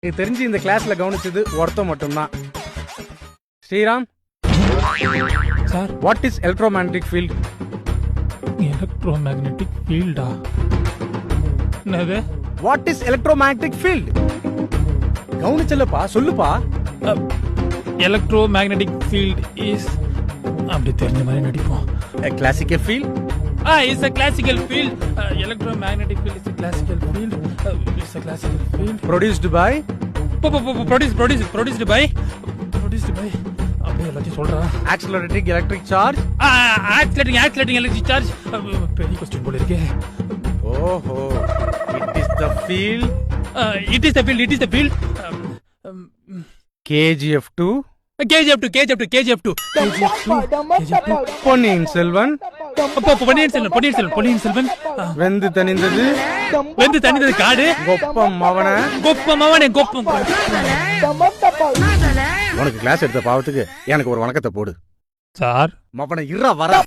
எனக்கு தெரிஞ்சு இந்த கிளாஸ்ல கவனிச்சது ஒருத்தன் மட்டும்தான். Sriram sir, what is electromagnetic field? Electromagnetic ஃபீல்டா? என்னது? What is electromagnetic field? கவனிச்சலப்பா, சொல்லுப்பா. எலக்ட்ரோமேக்னெட்டிக் ஃபீல்ட் இஸ் அப்படி தெரிஞ்ச மாதிரி நடிப்போம். A classical field? It's a classical field. Electromagnetic field is a classical field. It's a classical field. Produced by? Produced by. அப்படியே எல்லாத்தையும் சொல்றா. Accelerating electric charge? Accelerating electric charge. பெரிய question போல இருக்கே. ஓஹோ, it is the field. It is the field. KGF2? KGF2. Ponniyin Selvan? Ponniyin Selvan. வெந்து தணிந்தது காடு. கொப்பம் மவன. உனக்கு கிளாஸ் எடுத்த பாவத்துக்கு எனக்கு ஒரு வணக்கத்தை போடு. சார், மவன இறா வர.